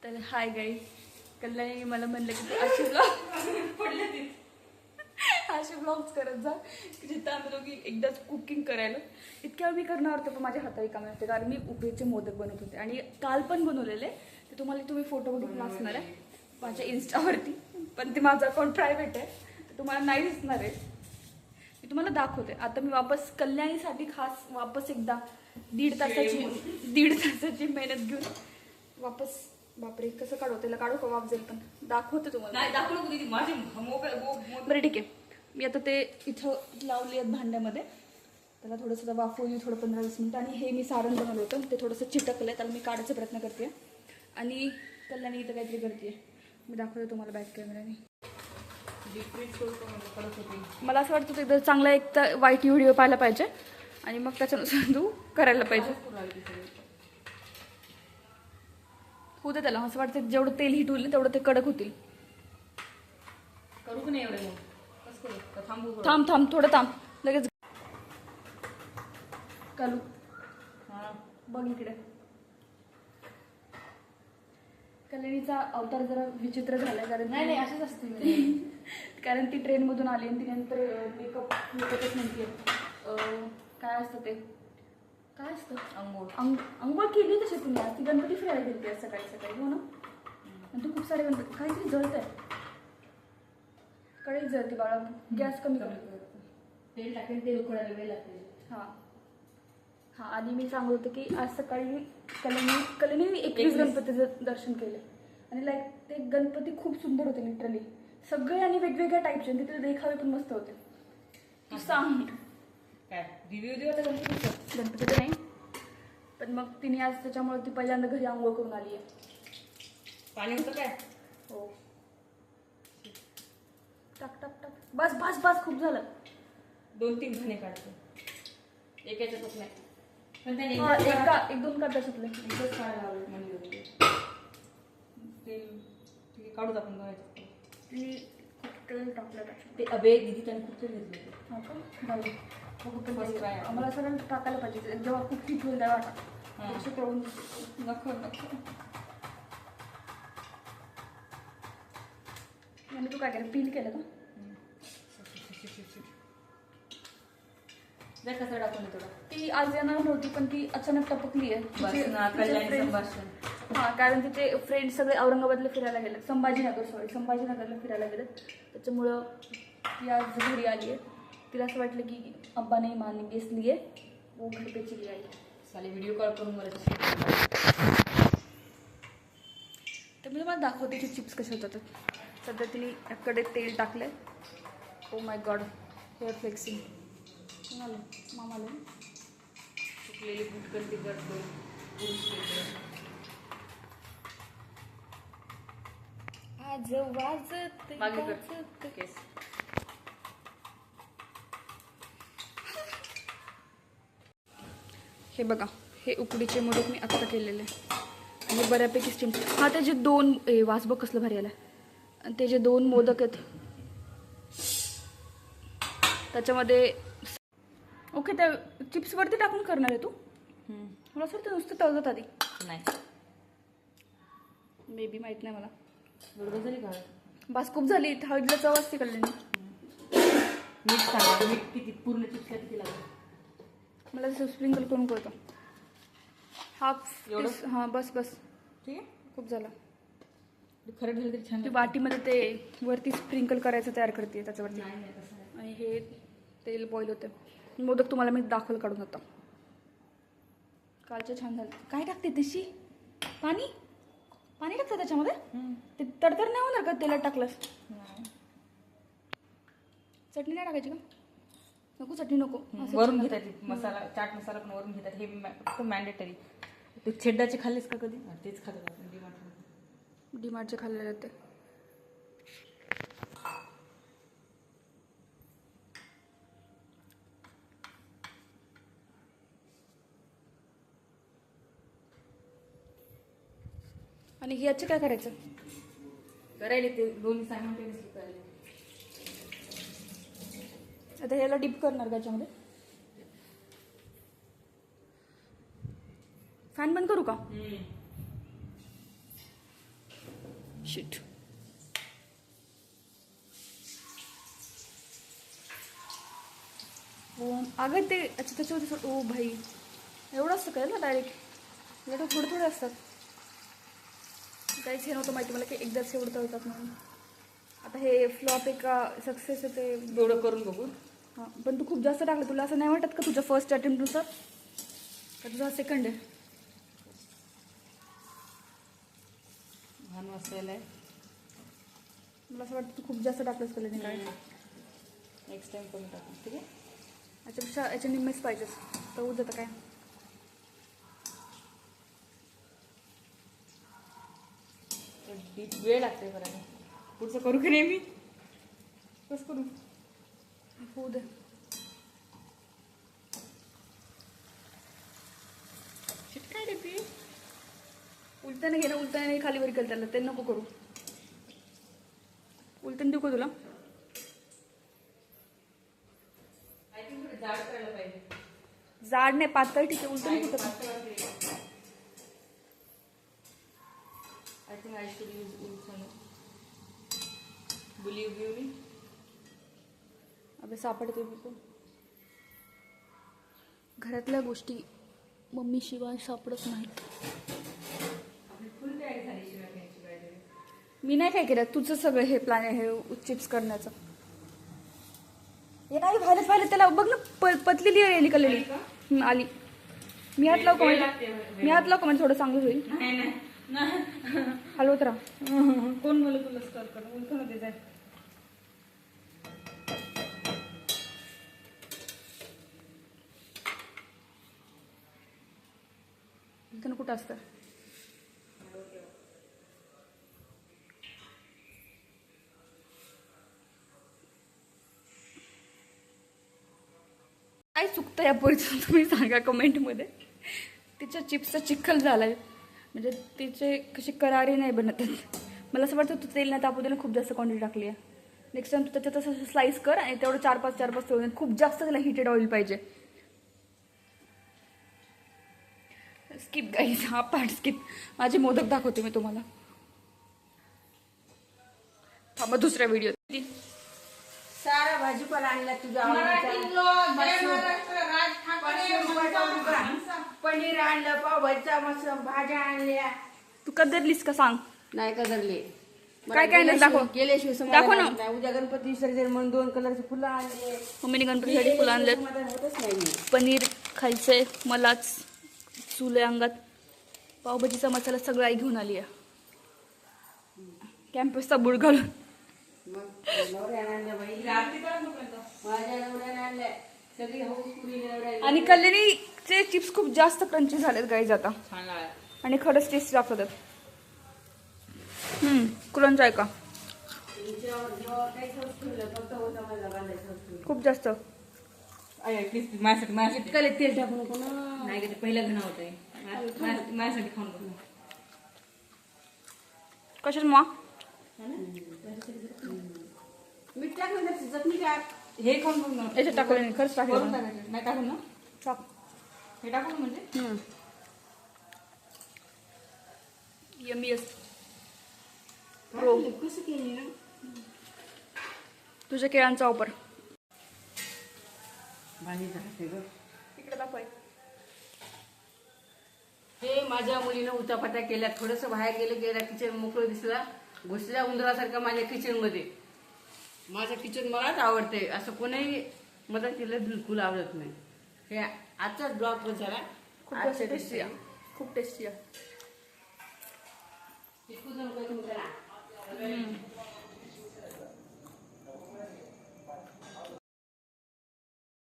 तर hi guys, Kalyani मला म्हणलं की तू असे ब्लॉग पडले असे ब्लॉग्स करत जा की जिथं आम्ही दोघी एकदाच कुकिंग करायला. इतक्या मी करणार होते पण माझ्या हाताने कामे होते, कारण मी उकडीचे मोदक बनवत होते आणि काल पण बनवलेले. ते तुम्ही फोटो बघितला असणार आहे माझ्या इन्स्टावरती, पण ते माझं अकाउंट प्रायव्हेट आहे तर तुम्हाला नाही दिसणार आहे. मी तुम्हाला दाखवते. आता मी वापस कल्याणीसाठी खास वापस एकदा दीड तासाची मेहनत घेऊन वापस. बापरे कसं काढू, त्याला काढू का वाफ जाईल, पण दाखवते तुम्हाला. नाही दाखवलं माझे मोबाईल. बरं ठीक आहे, मी आता ते इथं लावली आहेत भांड्यामध्ये. त्याला थोडंसं वाफवू देऊ, थोडं 15-20 मिनिटं. आणि हे मी सारण बनवलं होतं ते थोडंसं चिटकलं आहे, त्याला मी काढायचा प्रयत्न करते. आणि कल्याणी इथं काहीतरी करते, मी दाखवते तुम्हाला बॅक कॅमेऱ्याने. मला असं वाटतं ते चांगला एक तर वाईट व्हिडिओ पाहायला पाहिजे आणि मग त्याच्यानुसार तू करायला पाहिजे. होतं त्याला असं वाटतं जेवढं तेल हिट होईल तेवढं ते कडक होतील. करू की नाही एवढे मग थांब थोडं थांब, लगेच कालू. बघ इकडे, कल्याणीचा अवतार जरा विचित्र झालाय, कारण नाही असंच असते. कारण ती ट्रेनमधून आली आणि ती नंतर मेकअपच म्हणते. काय असतं ते, काय असतं, अंघोळ केली तशी तुम्ही. आज ती गणपती फिरायला गेली आज सकाळी सकाळी, हो ना. आणि तू खूप सारे गणपती, काहीतरी जळत आहे, कळीच जळते बाळा. गॅस कमी तेल टाकेल, तेल उकळायला वेळ लागते. हां आणि मी सांगत होते की आज सकाळी कल्याणी 21 गणपतीचं दर्शन केलं आणि लाईक ते गणपती खूप सुंदर होते लिटरली सगळे, आणि वेगवेगळ्या टाईपचे. तिथे देखावे पण मस्त होते. तू सांग काय रिव्ह्यू देऊ आता गणपतीचं नाही, पण मग तिने आज त्याच्यामुळे ती पहिल्यांदा घरी आंघोळ करून आली आहे. पाणी होतं काय? हो, टाक टाक टाक, बस बस बस, खूप झालं. 2-3 घाणे काढतो, एक याच्यातच नाही. पण त्याने एक दोन काढता सुटले. एकच काढायला लावलं म्हणजे ते काढूच आपण बघायचं. तेल टाकलं ते अबे दिदी त्याने खूप तेल घेतलं. हां का, जाऊ. आम्हाला सगळं टाकायला पाहिजे, जेव्हा खूप हिट होईल तेव्हा टाक. करून नको आणि तू काय केलं, पील केलं का? कसं टाकून थोडं. ती आज येणार नव्हती पण ती अचानक टपकली आहे. हां, कारण तिचे फ्रेंड सगळे औरंगाबादला फिरायला गेले, संभाजीनगरला फिरायला गेले, त्याच्यामुळं ती आज घरी आली आहे. तिला असं वाटलं की अब्बा नाही माने गेस लिए वो घर पे चली आई. साले व्हिडिओ कॉल करून मला तर मी तुम्हाला दाखवते की चिप्स कसे होतात. सध्या तिने याकडे तेल टाकले. Oh my God, hair flexing. मामाला सुकलेली बुटकंती करतो. आज वाजत केस. हे बघा, हे उकडीचे मोदक मी आत्ता केलेले आणि बऱ्यापैकी स्टीम. हा त्याचे 2 वास बघ कसलं भारी आला. आणि ते जे 2 मोदक आहेत त्याच्यामध्ये ओके, त्या चिप्सवरती टाकून करणार आहे तू? मला असं वाटतं नुसतं तळत आधी. नाही, मे बी माहीत नाही मला. बरोबर झाली का? बास खूप झाली. हळदीला चव असते कल्याणी. मीठ सांगा, मीठ किती पूर्ण चिप्सला किती लागतं? मला तसं स्प्रिंकल करून कळतं. हाफ. हां बस ठीक आहे, खूप झालं. खरं झालं तरी छान. ती वाटीमध्ये ते वरती स्प्रिंकल करायचं तयार करते त्याच्यावरती. आणि हे तेल बॉईल होते. मोदक तुम्हाला मी दाखवलं काढून आता. कालचे छान झाले. काय टाकते तशी? पाणी टाकतं त्याच्यामध्ये? ते तडतड नाही होणार का तेलात टाकलंस? चटणी नाही टाकायची का? नको चटणी नको. वरून घेतात मसाला, चाट मसाला पण वरून घेतात. हे फक्त मॅन्डेटरी. ते छेड्डाचे खाल्लेस का कधी? तेच खातात आपण डीमार्टचे खाल्ले जाते. आणि याचं काय करायचं? करायला ते दोन्ही सायमल्टेनियसली करायला. आता ह्याला डिप करणार का याच्यामध्ये? फॅन बंद करू का? शिट. अगं ते अच्छा त्याच्यावरती ओ भाई एवढं असतं काय ना डायरेक्ट एवढं थोडे थोडे असतात. काहीच हे नव्हतं माहिती मला की एकदाच एवढं तळतात म्हणून. आता हे फ्लॉप आहे का सक्सेस आहे ते एवढं करून बघू. हां पण तू खूप जास्त टाकलं. तुला असं नाही वाटत का तुझ्या फर्स्ट अटेम्प्टनुसार का तुझा सेकंड आहे? घाण मसाला आहे. मला असं वाटतं तू खूप जास्त टाकलंस कलेने काय. नेक्स्ट टाइम कमी टाकू. ठीक आहे. याच्यापेक्षा याच्या निम्मेच पाहिजेच तर होत जातं काय. वेळ लागते करायला. पुढचं करू की नाही मी? कसं करू? होऊ दे. काय रे ती? उलट्याने घे ना. उलट्याने खाली वर केलं त्याला ते नको करू. उलट्याने देऊ का तुला? आय थिंक थोडी जाड करायला पाहिजे. जाड नाही पातळ ठीक आहे. उलट्याने कुठं I think I should use उलसनो. Believe you me. अबे सापडते मी पण. घरातल्या गोष्टी मम्मी शिवाय सापडत नाहीत. फुल तयारी झाली शिवाय घ्यायची पाहिजे. मी नाही काय केलं. तुझं सगळं हे प्लॅन आहे हे चिप्स करण्याचं. हे नाही व्हायरत व्हायला त्याला बघ ना पतलेली आहे निकललेली आली. मी हात लावू का म्हणजे थोडं चांगलं होईल. नाही नाही नाही. हलवत राहा. कोण बोलत तुला स्टर कर? उलटं मध्ये जाय. उलटं कुठं असतं? काय चुकतं या पोरीचं तुम्ही सांगा कमेंटमध्ये. तिच्या चिप्सचा चिखल झालाय म्हणजे तिचे कसे करारे नाही बनत आहेत. मला असं वाटतं तू तेल नाही तापू दे ना. खूप जास्त क्वांटिटी टाकली आहे. नेक्स्ट टाइम तू त्याच्यात असं स्लाइस कर आणि तेवढं 4-5 ठेवून. खूप जास्त त्याला हिटेड ऑइल पाहिजे. Skip guys. हा पार्ट स्किप. माझे मोदक दाखवते मी तुम्हाला. थांबा दुसऱ्या व्हिडिओ. सारा भाजीपाला आणला तुझ्या पनीर आणलं, पावभाजीचा मस्त भाज्या आणल्या. तू कदरलीस का सांग. नाही कदरले. काय काय नाही दाखव. गेल्याशिवाय दाखव ना. समाधान नाही. उद्या गणपती विसर्जन म्हणून 2 कलरचे फुलं आणले. मम्मीने गणपतीसाठी फुलं आणलेत. समाधान होतच नाही. पनीर खायचंय मलाच. चुले अंगात. पावभाजीचा मसाला सगळं आई घेऊन आली आहे. कॅम्पसचा बुड घालून. मग नवऱ्याने आणल्या बाई. माझ्या नवऱ्याने आणल्या. सगळी हौस पुरी नवऱ्याने. आणि कल्याणीचे चिप्स खूप जास्त क्रंची झालेत गाईज आता. छान लागला. आणि खरंच टेस्ट दाखवतात. क्रंच आहे का जेव्हा काही सौस ठेवलं फक्त होता माझा बांधायचा सौस. खूप जास्त. प्लीज माझ्यासाठी इतकं तेल टाकू नको ना. नाही का ते पहिलं घण होत आहे. माझ्यासाठी खाऊन बघ. कशात मा मीठ टाकलं ना चटणी टाक. हे खाऊन बघ ना. याच्यात टाकलं नाही. खरंच वरून टाकलं टाकायचं. नाही टाकून ना. टाक. हे टाकून म्हणजे यमी कसं केली ना. तुझ्या केळांचा वापर भाजी राहते ग. तिकडे दाखवाय. हे माझ्या मुलीनं उचापाट्या केल्या. थोडंसं बाहेर गेलं किचन मोकळं दिसला. घुसल्या उंदरासारखं माझ्या किचन मध्ये. माझं किचन मलाच आवडते. असं कोणीही मदत केलं बिलकुल आवडत नाही. हे आजचाच ब्लॉग झाला. खूप जास्त टेस्टी आहे. खूप टेस्टी आहे. टिकू जण करून करा.